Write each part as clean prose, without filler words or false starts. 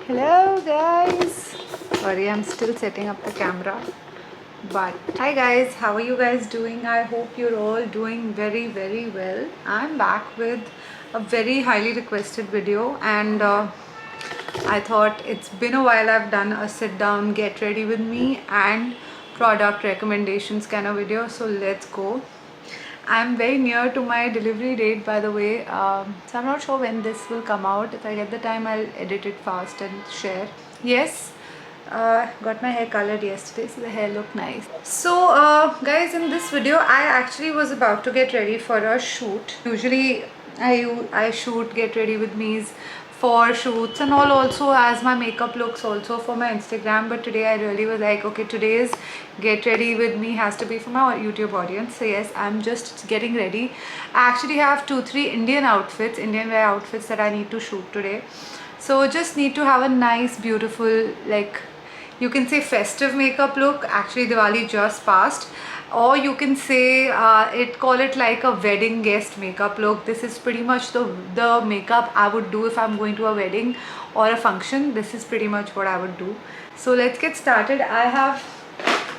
Hello guys. Sorry, I'm still setting up the camera. But hi guys, how are you guys doing? I hope you're all doing very well. I'm back with a very highly requested video, and I thought it's been a while I've done a sit down, get ready with me and product recommendations kind of video. So let's go. I'm very near to my delivery date, by the way, so I'm not sure when this will come out. If I get the time, I'll edit it fast and share. Yes, got my hair colored yesterday, so the hair looked nice. So guys, in this video I actually was about to get ready for a shoot. Usually I shoot get ready with me's for shoots and all, also as my makeup looks also for my Instagram, but today I really was like, okay, today's get ready with me has to be for my YouTube audience. So yes, I'm just getting ready. I actually have 2-3 Indian wear outfits that I need to shoot today. So just need to have a nice, beautiful, like you can say festive makeup look. Actually Diwali just passed, or you can say call it like a wedding guest makeup look. This is pretty much the makeup I would do if I'm going to a wedding or a function. This is pretty much what I would do. So let's get started. I have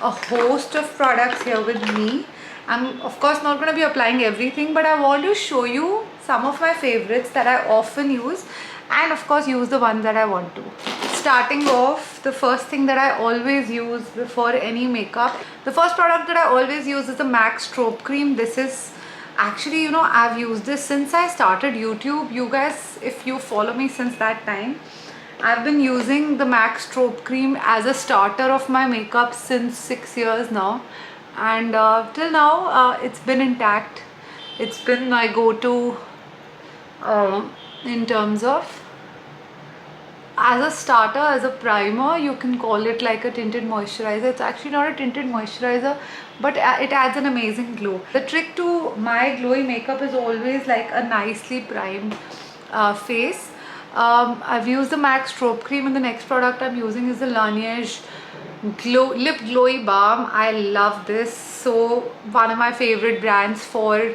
a host of products here with me. I'm of course not going to be applying everything, but I want to show you some of my favorites that I often use, and of course use the ones that I want to. Starting off, the first thing that I always use before any makeup, the first product that I always use is the MAC Strobe Cream. This is actually, you know, I've used this since I started YouTube. You guys, if you follow me since that time, I've been using the MAC Strobe Cream as a starter of my makeup since 6 years now, and till now it's been intact. It's been my go-to in terms of as a starter, as a primer. You can call it like a tinted moisturizer. It's actually not a tinted moisturizer, but it adds an amazing glow. The trick to my glowy makeup is always like a nicely primed face. I've used the MAC Strobe Cream, and the next product I'm using is the Laneige Lip Glowy Balm. I love this. So one of my favorite brands for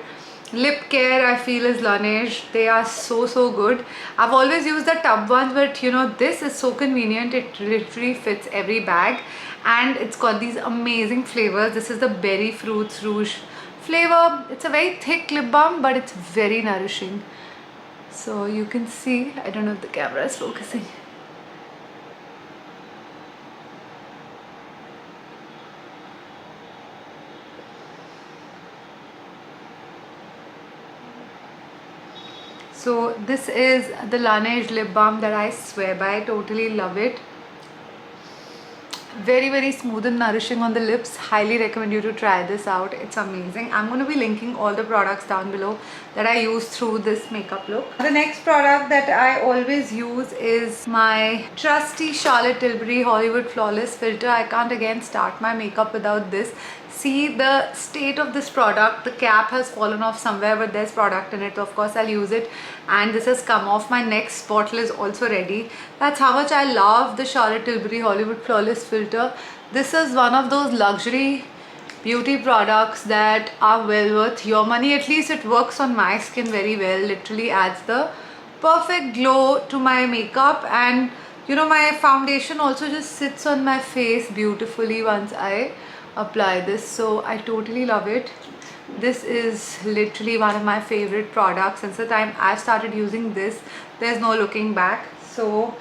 lip care I feel is Laneige. They are so good. I've always used the tub ones, but you know, this is so convenient. It literally fits every bag, and it's got these amazing flavors. This is the Berry Fruits Rouge flavor. It's a very thick lip balm, but it's very nourishing. So you can see, I don't know if the camera is focusing. So this is the Laneige lip balm that I swear by. I totally love it. Very smooth and nourishing on the lips. Highly recommend you to try this out. It's amazing. I'm going to be linking all the products down below that I use through this makeup look. The next product that I always use is my trusty Charlotte Tilbury Hollywood Flawless Filter. I can't again start my makeup without this. See the state of this product. The cap has fallen off somewhere, but there's product in it, so of course I'll use it. And this has come off. My next bottle is also ready. That's how much I love the Charlotte Tilbury Hollywood Flawless Filter. This is one of those luxury beauty products that are well worth your money. At least it works on my skin very well. Literally adds the perfect glow to my makeup, and you know, my foundation also just sits on my face beautifully once I apply this. So I totally love it. This is literally one of my favorite products. Since the time I started using this, there's no looking back. So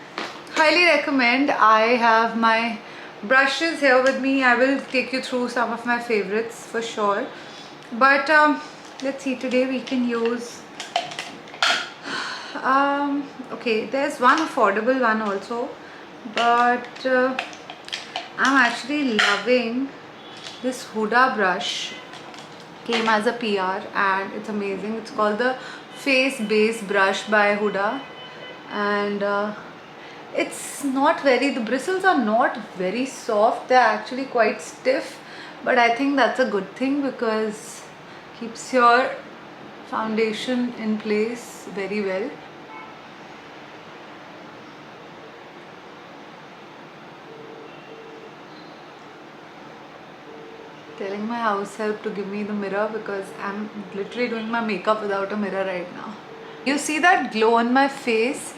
highly recommend. I have my brushes here with me. I will take you through some of my favorites for sure, but let's see, today we can use okay, there's one affordable one also, but I'm actually loving this Huda brush. Came as a PR and it's amazing. It's called the Face Base Brush by Huda, and it's not very, the bristles are not very soft. They're actually quite stiff, but I think that's a good thing because keeps your foundation in place very well. Telling my house help to give me the mirror because I'm literally doing my makeup without a mirror right now. You see that glow on my face?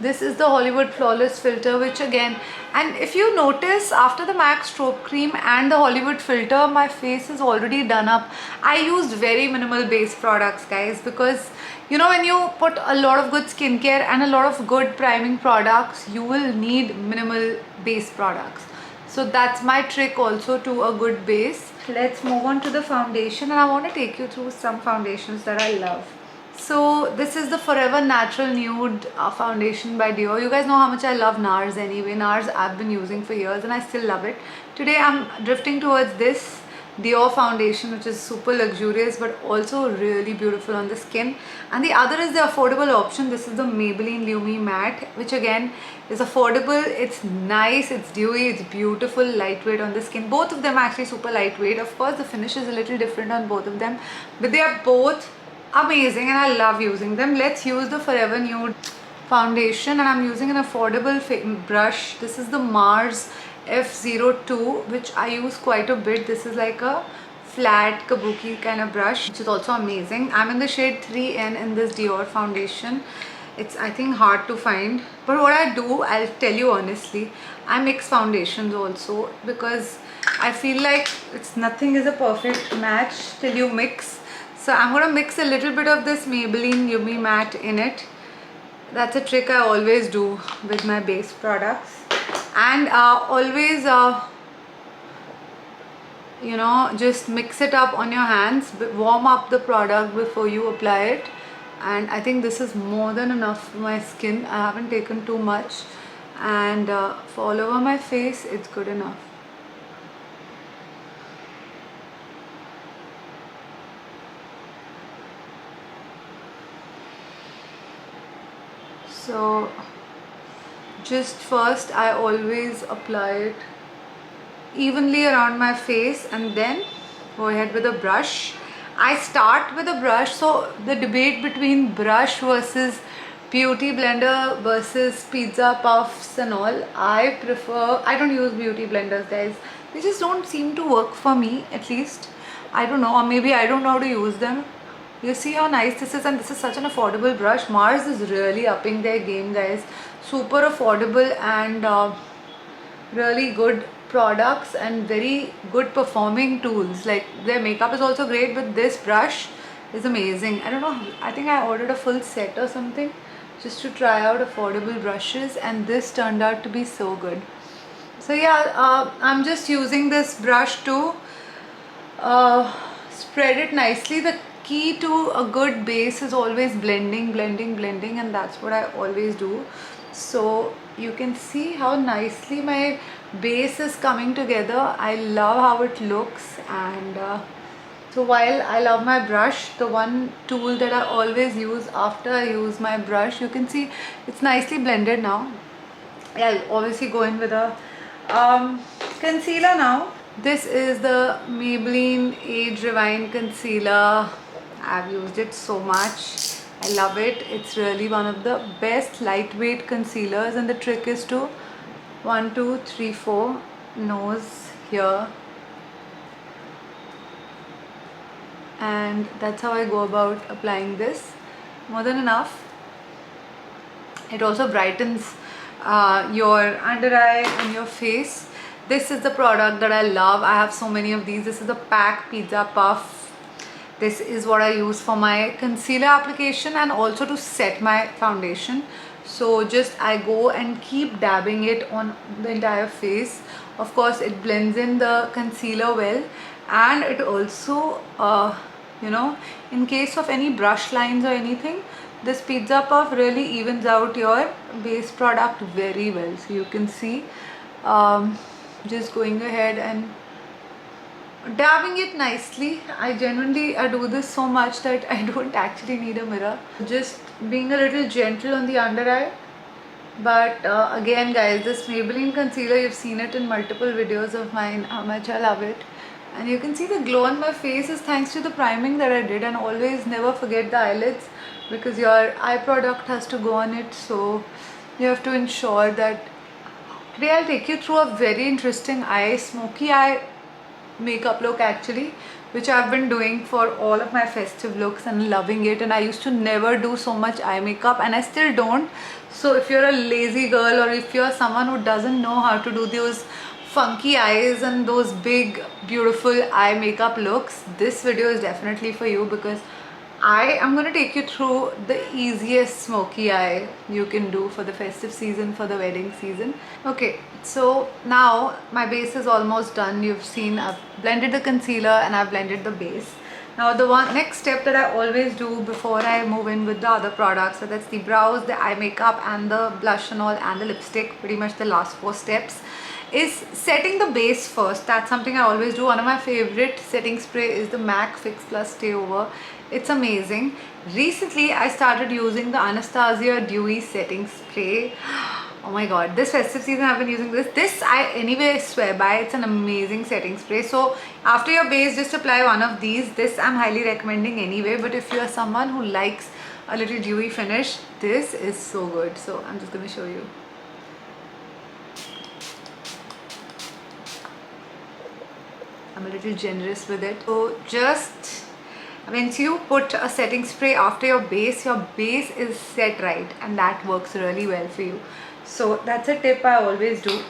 This is the Hollywood Flawless filter, which again, and if you notice, after the MAC Strobe Cream and the Hollywood filter, my face is already done up. I used very minimal base products, guys, because you know, when you put a lot of good skincare and a lot of good priming products, you will need minimal base products. So that's my trick also to a good base. Let's move on to the foundation, and I want to take you through some foundations that I love. So this is the Forever Natural Nude foundation by Dior. You guys know how much I love NARS anyway. NARS I've been using for years and I still love it. Today I'm drifting towards this Dior foundation, which is super luxurious but also really beautiful on the skin. And the other is the affordable option. This is the Maybelline Lumi Matte, which again is affordable. It's nice, it's dewy, it's beautiful, lightweight on the skin. Both of them are actually super lightweight. Of course the finish is a little different on both of them, but they are both amazing and I love using them. Let's use the Forever Nude foundation, and I'm using an affordable brush. This is the Mars F02, which I use quite a bit. This is like a flat kabuki kind of brush, which is also amazing. I'm in the shade 3N in this Dior foundation. It's, I think, hard to find, but what I do, I'll tell you honestly, I mix foundations also, because I feel like nothing is a perfect match till you mix. So I'm going to mix a little bit of this Maybelline Lumi Matte in it. That's a trick I always do with my base products. And always, you know, just mix it up on your hands. Warm up the product before you apply it. And I think this is more than enough for my skin. I haven't taken too much. And for all over my face, it's good enough. So just first I always apply it evenly around my face and then go ahead with a brush. I start with a brush, so the debate between brush versus beauty blender versus pizza puffs and all, I don't use beauty blenders, guys. They just don't seem to work for me, at least. I don't know, or maybe I don't know how to use them. You see how nice this is, and this is such an affordable brush. Mars is really upping their game, guys. Super affordable and really good products and very good performing tools. Like, their makeup is also great, but this brush is amazing. I don't know, I think I ordered a full set or something just to try out affordable brushes, and this turned out to be so good. So yeah, I'm just using this brush to spread it nicely. The key to a good base is always blending, and that's what I always do. So you can see how nicely my base is coming together. I love how it looks. And so while I love my brush, the one tool that I always use after I use my brush, you can see it's nicely blended now. I'll obviously go in with a concealer now. This is the Maybelline Age Rewind Concealer. I've used it so much. I love it. It's really one of the best lightweight concealers, and the trick is to 1, 2, 3, 4 nose here, and that's how I go about applying this. More than enough. It also brightens your under eye and your face. This is the product that I love. I have so many of these. This is the PAC Pizza Puff. This is what I use for my concealer application and also to set my foundation. So just I go and keep dabbing it on the entire face. Of course, it blends in the concealer well, and it also you know, in case of any brush lines or anything, this Pizza Puff really evens out your base product very well. So you can see, just going ahead and dabbing it nicely. I genuinely do this so much that I don't actually need a mirror. Just being a little gentle on the under eye. But again, guys, this Maybelline concealer, you've seen it in multiple videos of mine, how much I love it. And you can see the glow on my face is thanks to the priming that I did. And always never forget the eyelids, because your eye product has to go on it. So you have to ensure that. Today I'll take you through a very interesting smoky eye makeup look actually, which I've been doing for all of my festive looks and loving it. And I used to never do so much eye makeup, and I still don't. So if you're a lazy girl, or if you're someone who doesn't know how to do those funky eyes and those big beautiful eye makeup looks, this video is definitely for you, because I am going to take you through the easiest smoky eye you can do for the festive season, for the wedding season. Okay, so now my base is almost done. You've seen I've blended the concealer and I've blended the base. Now the next step that I always do before I move in with the other products, so that's the brows, the eye makeup and the blush and all, and the lipstick, pretty much the last 4 steps, is setting the base first. That's something I always do. One of my favorite setting spray is the MAC Fix Plus Stay Over. It's amazing. Recently I started using the Anastasia Dewy setting spray. Oh my god, this festive season I've been using this I anyway swear by. It's an amazing setting spray. So after your base, just apply one of these. This I'm highly recommending anyway, but if you are someone who likes a little dewy finish, this is so good. So I'm just going to show you. I'm a little generous with it. So just once you put a setting spray after your base is set right, and that works really well for you. So that's a tip I always do.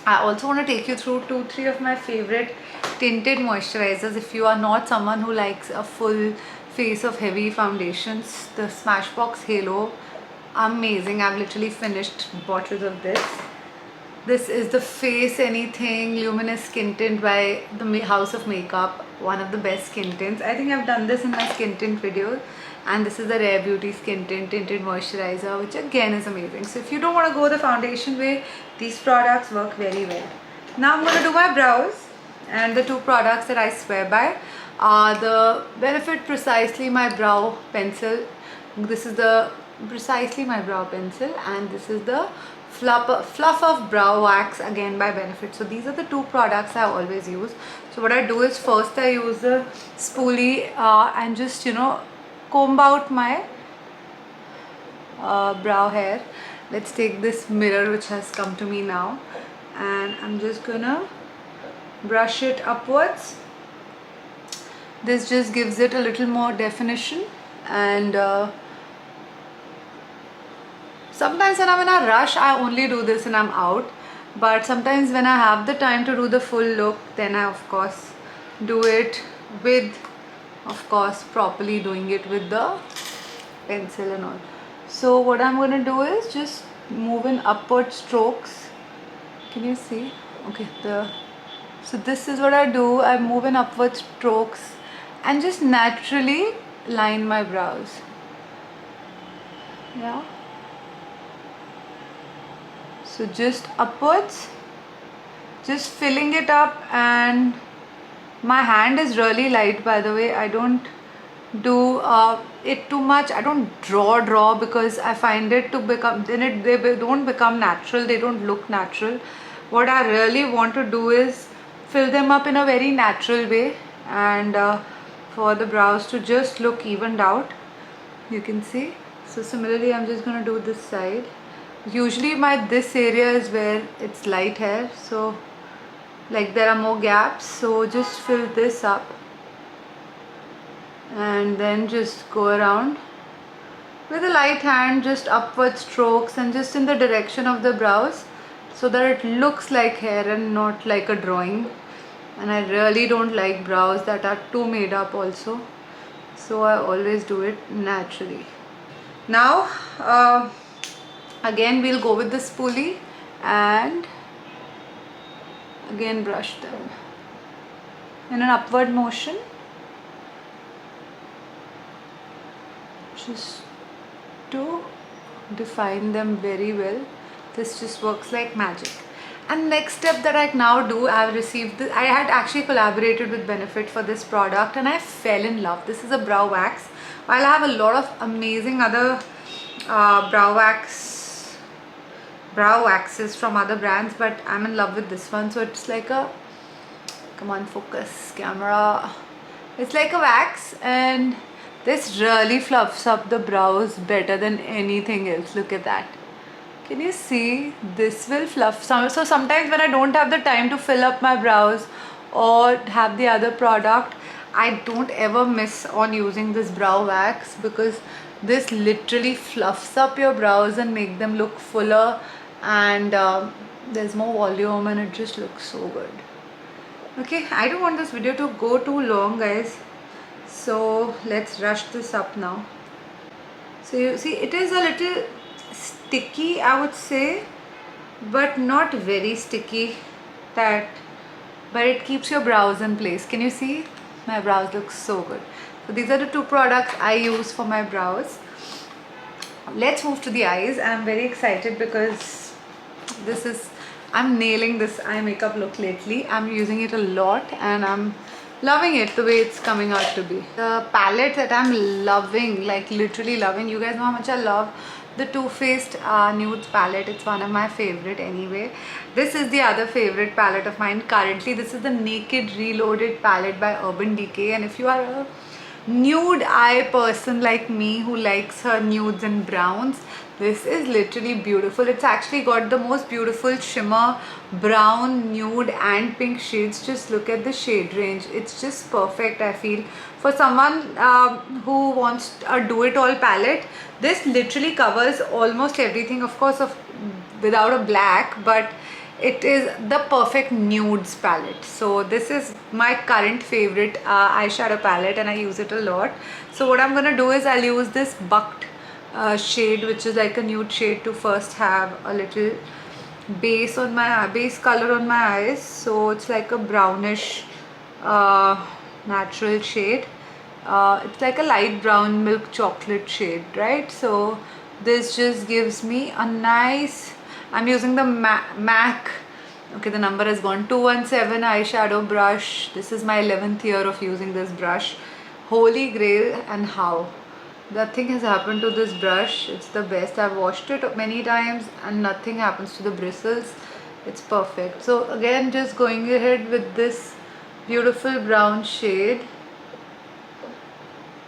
I also want to take you through 2-3 of my favorite tinted moisturizers. If you are not someone who likes a full face of heavy foundations, the Smashbox Halo, amazing. I've literally finished bottles of this. This is the Face Anything Luminous Skin Tint by the House of Makeup. One of the best skin tints. I think I've done this in my skin tint video. And this is the Rare Beauty Skin Tint Tinted Moisturizer, which again is amazing. So if you don't want to go the foundation way, these products work very well. Now I'm going to do my brows. And the 2 products that I swear by are the Benefit Precisely My Brow Pencil. This is the Precisely My Brow Pencil, and this is the Fluff of Brow Wax, again by Benefit. So these are the 2 products I always use. So what I do is, first I use the spoolie and just, you know, comb out my brow hair. Let's take this mirror which has come to me now, and I'm just gonna brush it upwards. This just gives it a little more definition. And sometimes when I'm in a rush, I only do this and I'm out. But sometimes when I have the time to do the full look, then I of course do it with, of course, properly doing it with the pencil and all. So what I'm going to do is just move in upward strokes. Can you see? Okay, so this is what I do. I move in upward strokes and just naturally line my brows. Yeah. So just upwards, just filling it up. And my hand is really light, by the way. I don't do it too much. I don't draw because I find it to become, then they don't become natural, they don't look natural. What I really want to do is fill them up in a very natural way, and for the brows to just look evened out, you can see. So similarly I'm just going to do this side. Usually this area is where it's light hair, so like there are more gaps, so just fill this up and then just go around with a light hand, just upward strokes and just in the direction of the brows, so that it looks like hair and not like a drawing. And I really don't like brows that are too made up also, so I always do it naturally. Now again we'll go with the spoolie and again brush them in an upward motion, just to define them very well. This just works like magic. And next step that I now do, I've received this. I had actually collaborated with Benefit for this product and I fell in love. This is a brow wax. While I have a lot of amazing other brow waxes from other brands, but I'm in love with this one. So it's like a, come on, focus camera, it's like a wax, and this really fluffs up the brows better than anything else. Look at that. Can you see? This will fluff some. So sometimes when I don't have the time to fill up my brows or have the other product, I don't ever miss on using this brow wax because this literally fluffs up your brows and make them look fuller, and there's more volume and it just looks so good. Okay, I don't want this video to go too long, guys, so let's rush this up now. So you see, it is a little sticky, I would say, but not very sticky, that but it keeps your brows in place. Can you see? My brows look so good. So these are the two products I use for my brows. Let's move to the eyes. I'm very excited because I'm nailing this eye makeup look lately. I'm using it a lot and I'm loving it the way it's coming out to be. The palette that I'm loving, like literally loving, you guys know how much I love the Too Faced Nudes palette. It's one of my favorite anyway. This is the other favorite palette of mine currently. This is the Naked Reloaded palette by Urban Decay, and if you are a nude eye person like me who likes her nudes and browns, this is literally beautiful. It's actually got the most beautiful shimmer, brown, nude and pink shades. Just look at the shade range. It's just perfect, I feel, for someone who wants a do-it-all palette. This literally covers almost everything, of course, without a black, but it is the perfect nudes palette. So this is my current favorite eyeshadow palette and I use it a lot. So what I'm gonna do is I'll use this Bucked shade, which is like a nude shade, to first have a little base color on my eyes. So it's like a brownish natural shade. It's like a light brown milk chocolate shade, right? So this just gives me a nice, I'm using the MAC, okay, the number has gone, 217 eyeshadow brush. This is my 11th year of using this brush. Holy grail, and how nothing has happened to this brush. It's the best. I've washed it many times and nothing happens to the bristles. It's perfect. So again, just going ahead with this beautiful brown shade,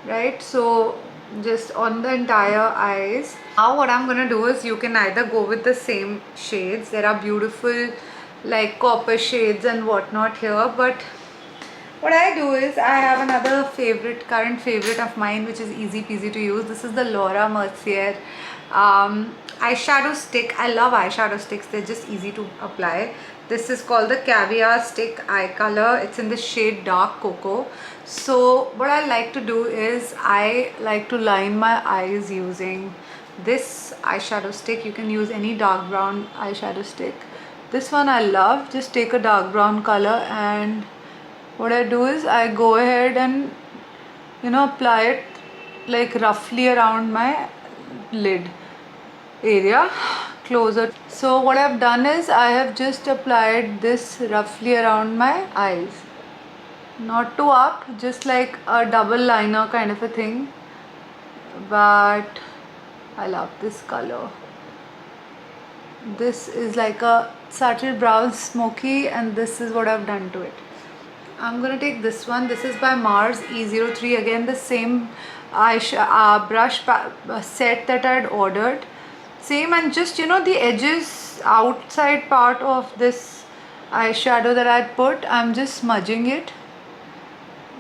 right? So just on the entire eyes. Now what I'm gonna do is, you can either go with the same shades. There are beautiful like copper shades and whatnot here, but what I do is, I have another current favorite of mine, which is easy peasy to use. This is the Laura Mercier eyeshadow stick. I love eyeshadow sticks. They're just easy to apply. This is called the Caviar Stick Eye Color. It's in the shade Dark Cocoa. So what I like to do is, I like to line my eyes using this eyeshadow stick. You can use any dark brown eyeshadow stick. This one I love. Just take a dark brown color, and what I do is I go ahead and apply it like roughly around my lid area, closer. So what I've done is, I have just applied this roughly around my eyes, not too up, just like a double liner kind of a thing. But I love this color. This is like a subtle brown smoky, and this is what I've done to it. I'm gonna take this one. This is by Mars E03. Again, the same brush set that I had ordered. Same, and just the edges, outside part of this eyeshadow that I had put, I'm just smudging it.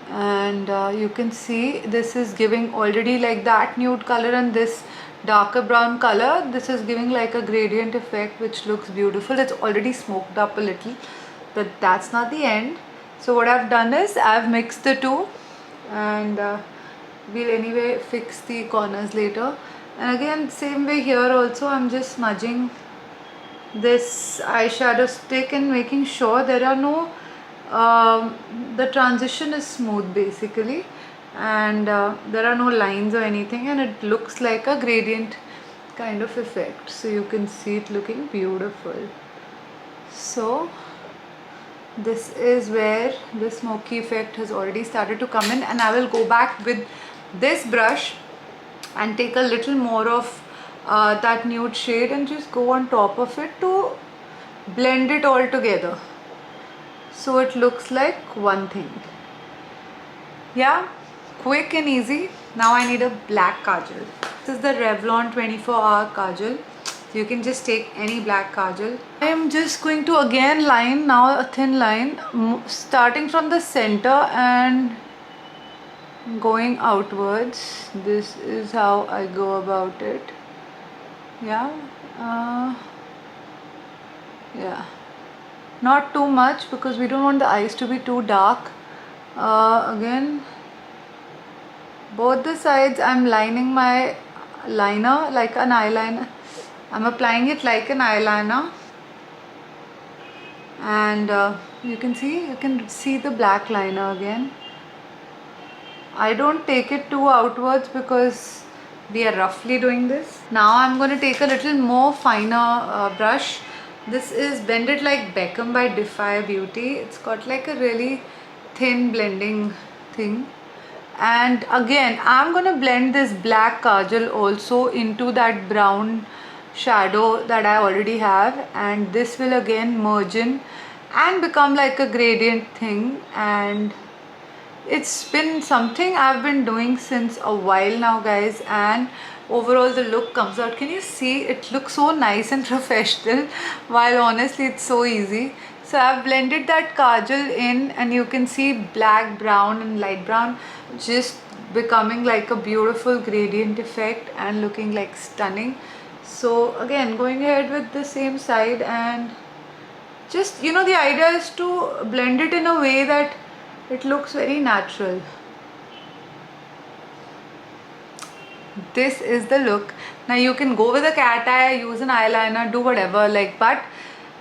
And you can see this is giving already like that nude color, and this darker brown color. This is giving like a gradient effect, which looks beautiful. It's already smoked up a little, but that's not the end. So what I've done is, I've mixed the two, and we'll anyway fix the corners later. And again, same way here also, I'm just smudging this eyeshadow stick and making sure there are no the transition is smooth basically, and there are no lines or anything, and it looks like a gradient kind of effect. So you can see it looking beautiful. So this is where the smoky effect has already started to come in, and I will go back with this brush and take a little more of that nude shade and just go on top of it to blend it all together, so it looks like one thing. Yeah, quick and easy. Now I need a black kajal. This is the Revlon 24-hour kajal. You can just take any black kajal. I am just going to again line now a thin line, starting from the center and going outwards. This is how I go about it. Yeah, yeah, not too much because we don't want the eyes to be too dark. Again, both the sides I'm lining my liner like an eyeliner. I'm applying it like an eyeliner, and you can see the black liner again. I don't take it too outwards because we are roughly doing this. Now I'm going to take a little more finer brush. This is Bend It Like Beckham by Defy Beauty. It's got like a really thin blending thing. And again, I'm going to blend this black kajal also into that brown shadow that I already have, and this will again merge in and become like a gradient thing. And it's been something I've been doing since a while now, guys, and overall the look comes out. Can you see? It looks so nice and professional, while honestly it's so easy. So I've blended that kajal in, and you can see black, brown and light brown just becoming like a beautiful gradient effect and looking like stunning. So again, going ahead with the same side, and just, you know, the idea is to blend it in a way that it looks very natural. This is the look. Now you can go with a cat eye, use an eyeliner, do whatever, like, but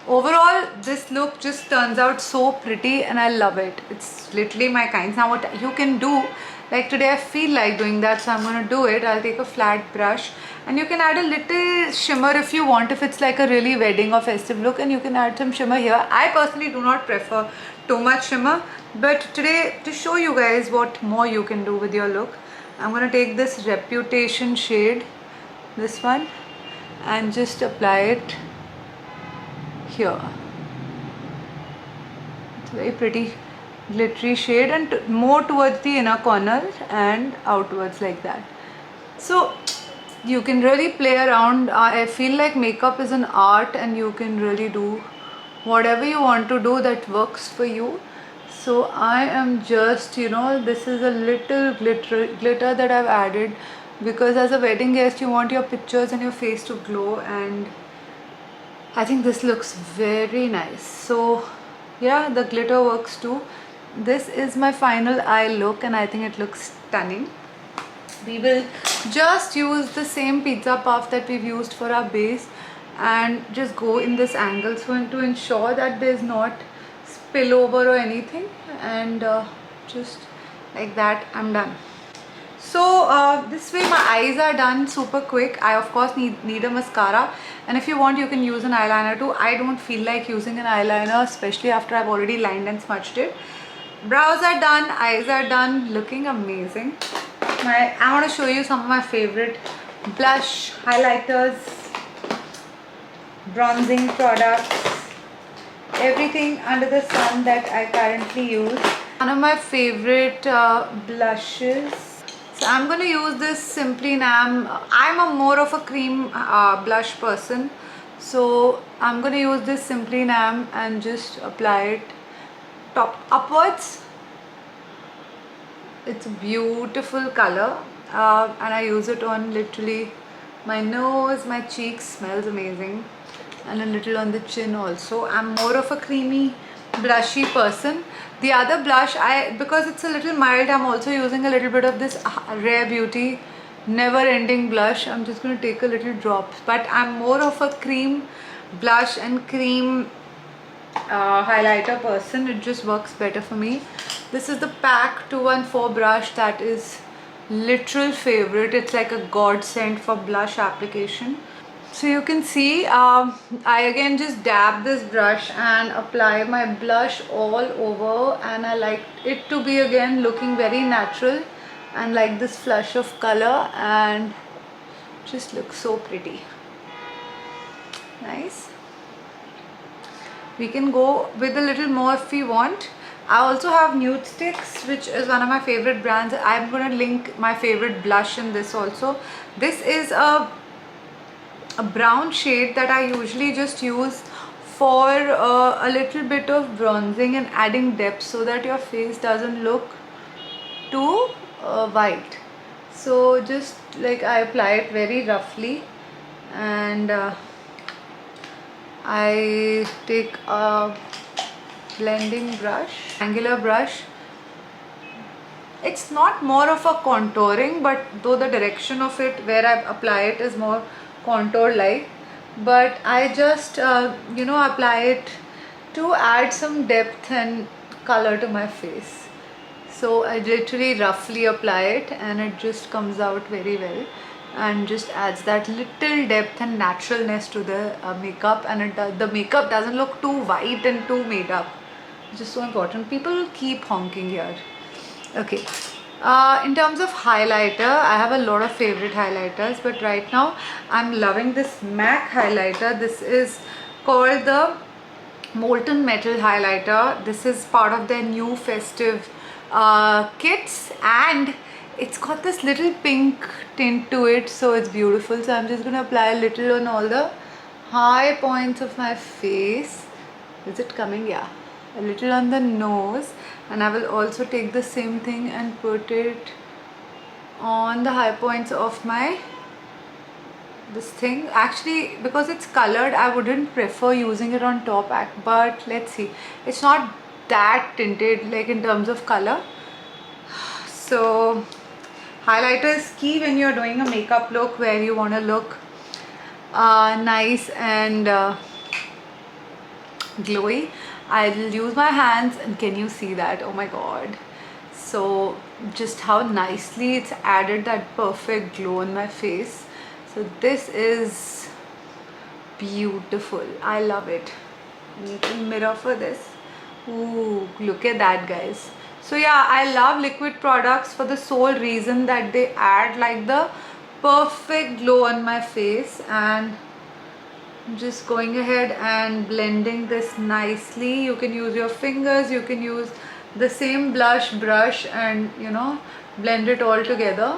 overall this look just turns out so pretty and I love it. It's literally my kind. Now what you can do, like today I feel like doing that, so I'm going to do it. I'll take a flat brush and you can add a little shimmer if you want, if it's like a really wedding or festive look, and you can add some shimmer here. I personally do not prefer too much shimmer, but today, to show you guys what more you can do with your look, I'm going to take this Reputation shade, this one, and just apply it here. It's a very pretty glittery shade, and more towards the inner corner and outwards like that. So you can really play around. I feel like makeup is an art and you can really do whatever you want to do that works for you. So I am just, you know, this is a little glitter that I've added because as a wedding guest you want your pictures and your face to glow, and I think this looks very nice. So yeah, the glitter works too. This is my final eye look and I think it looks stunning. We will just use the same pizza puff that we've used for our base and just go in this angle so to ensure that there's not spillover or anything, and just like that I'm done. So this way my eyes are done super quick. I of course need a mascara, and if you want you can use an eyeliner too. I don't feel like using an eyeliner, especially after I've already lined and smudged it. Brows are done, eyes are done, looking amazing. I want to show you some of my favorite blush, highlighters, bronzing products, everything under the sun that I currently use. One of my favorite blushes. So I'm going to use this Simply Nam. I'm a more of a cream blush person. So I'm going to use this Simply Nam and just apply it top upwards. It's a beautiful color and I use it on literally my nose, my cheeks, smells amazing, and a little on the chin also. I'm more of a creamy blushy person. The other blush, because it's a little mild, I'm also using a little bit of this Rare Beauty Never Ending blush. I'm just going to take a little drop, but I'm more of a cream blush and cream highlighter person. It just works better for me. This is the PAC 214 brush that is literal favorite. It's like a godsend for blush application. So you can see I again just dab this brush and apply my blush all over, and I like it to be again looking very natural and like this flush of color, and just looks so pretty. Nice. We can go with a little more if we want. I also have Nude Sticks, which is one of my favorite brands. I'm going to link my favorite blush in this also. This is a brown shade that I usually just use for a little bit of bronzing and adding depth so that your face doesn't look too white. So just like I apply it very roughly, and I take a blending brush, angular brush. It's not more of a contouring, but though the direction of it where I apply it is more contour like, but I just apply it to add some depth and color to my face. So I literally roughly apply it and it just comes out very well and just adds that little depth and naturalness to the makeup, and the makeup doesn't look too white and too made up. It's just so important. People will keep honking here. Okay. In terms of highlighter, I have a lot of favorite highlighters, but right now I'm loving this MAC highlighter. This is called the Molten Metal highlighter. This is part of their new festive kits, and it's got this little pink tint to it, so it's beautiful. So I'm just going to apply a little on all the high points of my face. Is it coming? Yeah. A little on the nose, and I will also take the same thing and put it on the high points of my this thing. Actually, because it's colored, I wouldn't prefer using it on top, but let's see. It's not that tinted like in terms of color. So highlighter is key when you're doing a makeup look where you want to look nice and glowy. I'll use my hands, and can you see that? Oh my god. So just how nicely it's added that perfect glow on my face. So this is beautiful. I love it. Little mirror for this. Ooh, look at that, guys. So yeah, I love liquid products for the sole reason that they add like the perfect glow on my face, and just going ahead and blending this nicely. You can use your fingers, you can use the same blush brush and blend it all together,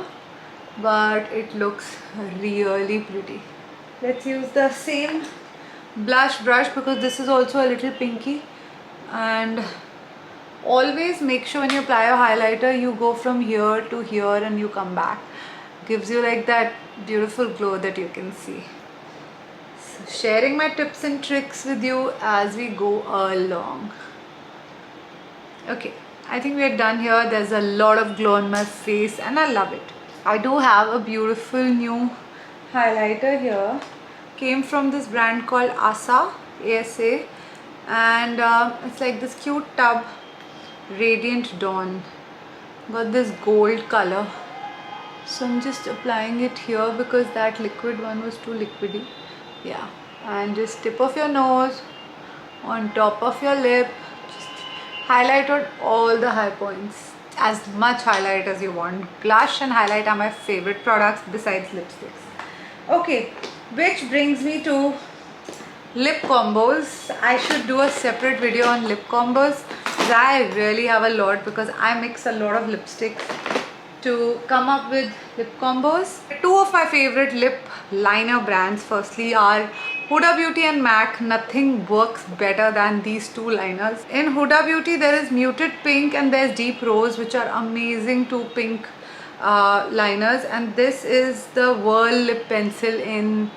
but it looks really pretty. Let's use the same blush brush because this is also a little pinky, and always make sure when you apply a highlighter you go from here to here and you come back. Gives you like that beautiful glow that you can see. Sharing my tips and tricks with you as we go along. Okay, I think we are done here. There's a lot of glow on my face and I love it. I do have a beautiful new highlighter here. Came from this brand called ASA, and it's like this cute tub, Radiant Dawn. Got this gold color. So I'm just applying it here because that liquid one was too liquidy. Yeah, and just tip of your nose, on top of your lip, just highlight on all the high points, as much highlight as you want. Blush and highlight are my favorite products besides lipsticks. Okay, which brings me to lip combos. I should do a separate video on lip combos. I really have a lot because I mix a lot of lipsticks to come up with lip combos. Two of my favorite lip liner brands firstly are Huda Beauty and MAC. Nothing works better than these two liners. In Huda Beauty there is Muted Pink and there's Deep Rose, which are amazing two pink liners, and this is the Whirl lip pencil in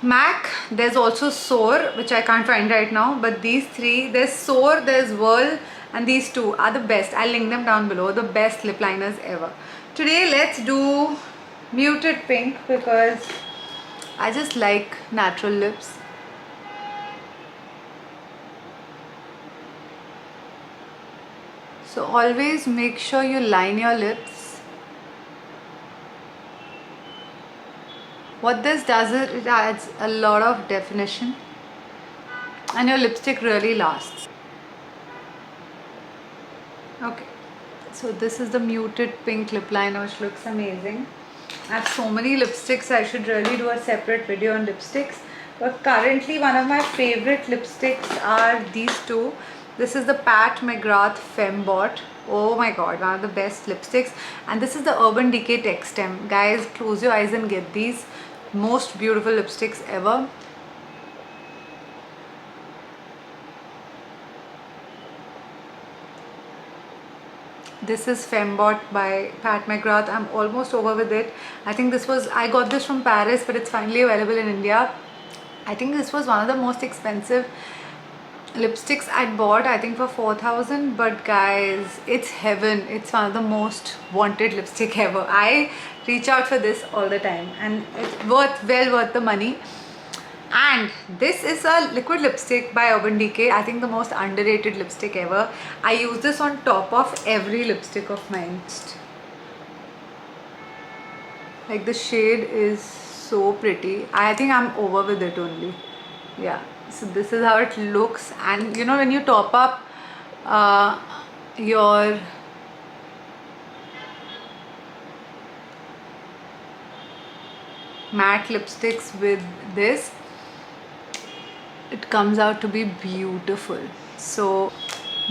MAC. There's also Soar, which I can't find right now, but these three, there's Soar, there's Whirl, and these two are the best. I'll link them down below. The best lip liners ever. Today let's do Muted Pink because I just like natural lips. So always make sure you line your lips. What this does is it adds a lot of definition and your lipstick really lasts. Okay, so this is the Muted Pink lip liner, which looks amazing. I have so many lipsticks, I should really do a separate video on lipsticks, but currently one of my favorite lipsticks are these two. This is the Pat McGrath Fembot. Oh my god, one of the best lipsticks. And this is the Urban Decay Tech Stem. Guys, close your eyes and get these. Most beautiful lipsticks ever. This is Fembot by Pat McGrath. I'm almost over with it. I think I got this from Paris, but it's finally available in India. I think this was one of the most expensive lipsticks I'd bought, I think for 4,000, but guys, it's heaven. It's one of the most wanted lipstick ever. I reach out for this all the time and it's well worth the money. And this is a liquid lipstick by Urban Decay. I think the most underrated lipstick ever. I use this on top of every lipstick of mine. Like, the shade is so pretty. I think I'm over with it only. Yeah, so this is how it looks. And you know, when you top up your matte lipsticks with this, it comes out to be beautiful. So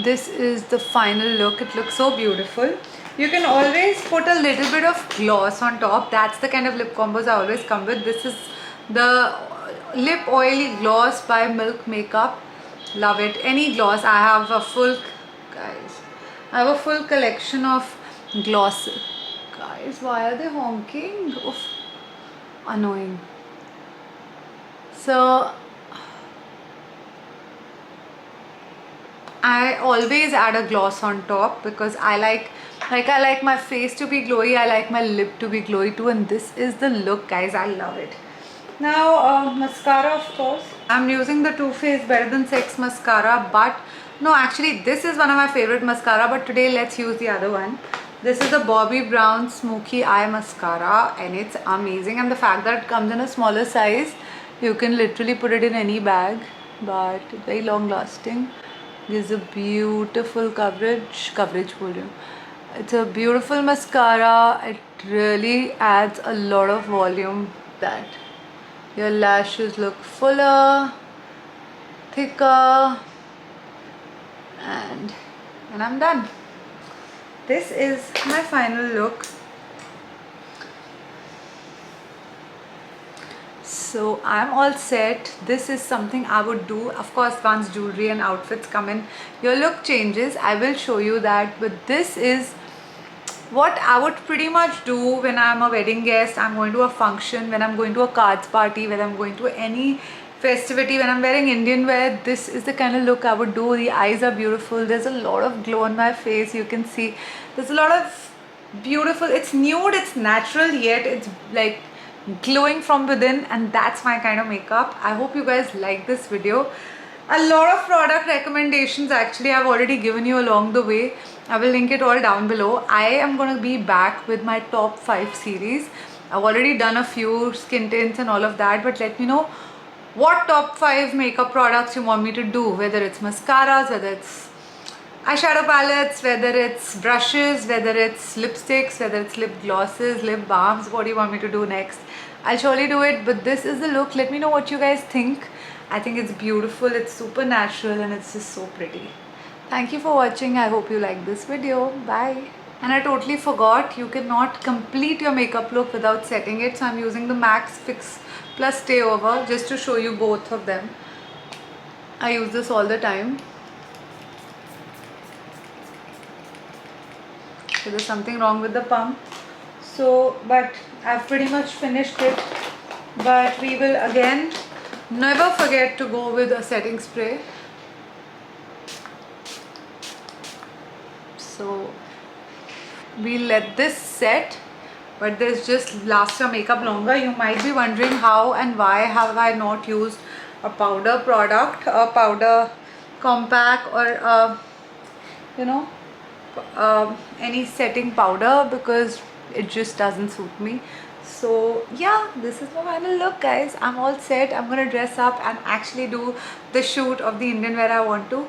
this is the final look. It looks so beautiful. You can always put a little bit of gloss on top. That's the kind of lip combos I always come with. This is the lip oily gloss by Milk Makeup. Love it. Any gloss. I have a full collection of gloss. Guys, why are they honking? Oof. Annoying. So I always add a gloss on top because I like my face to be glowy. I like my lip to be glowy too, and this is the look, guys. I love it. Now mascara, of course. I'm using the Too Faced Better Than Sex mascara, but no, actually this is one of my favorite mascara, but today let's use the other one. This is the Bobbi Brown Smoky Eye Mascara, and it's amazing. And the fact that it comes in a smaller size, you can literally put it in any bag, but very long lasting. Gives a beautiful coverage volume. It's a beautiful mascara. It really adds a lot of volume that your lashes look fuller, thicker, and I'm done. This is my final look. So I'm all set. This is something I would do. Of course, once jewelry and outfits come in, your look changes. I will show you that. But this is what I would pretty much do when I'm a wedding guest, I'm going to a function, when I'm going to a cards party, when I'm going to any festivity, when I'm wearing Indian wear. This is the kind of look I would do. The eyes are beautiful. There's a lot of glow on my face. You can see there's a lot of beautiful. It's nude, it's natural, yet it's like glowing from within, and that's my kind of makeup. I hope you guys like this video. A lot of product recommendations actually I've already given you along the way. I will link it all down below. I am going to be back with my top 5 series. I've already done a few skin tints and all of that, but let me know what top 5 makeup products you want me to do, whether it's mascaras, whether it's eyeshadow palettes, whether it's brushes, whether it's lipsticks, whether it's lip glosses, lip balms. What do you want me to do next? I'll surely do it, but this is the look. Let me know what you guys think. I think it's beautiful, it's super natural, and it's just so pretty. Thank you for watching. I hope you like this video. Bye. And I totally forgot, you cannot complete your makeup look without setting it. So I'm using the MAC Fix Plus Stay Over just to show you both of them. I use this all the time. So there's something wrong with the pump. So, but I've pretty much finished it. But we will again never forget to go with a setting spray. So we let this set, but this just lasts your makeup longer. You might be wondering how and why have I not used a powder product, a powder compact, or a, any setting powder, because it just doesn't suit me. So yeah, this is my final look, guys. I'm all set. I'm gonna dress up and actually do the shoot of the Indian wear I want to.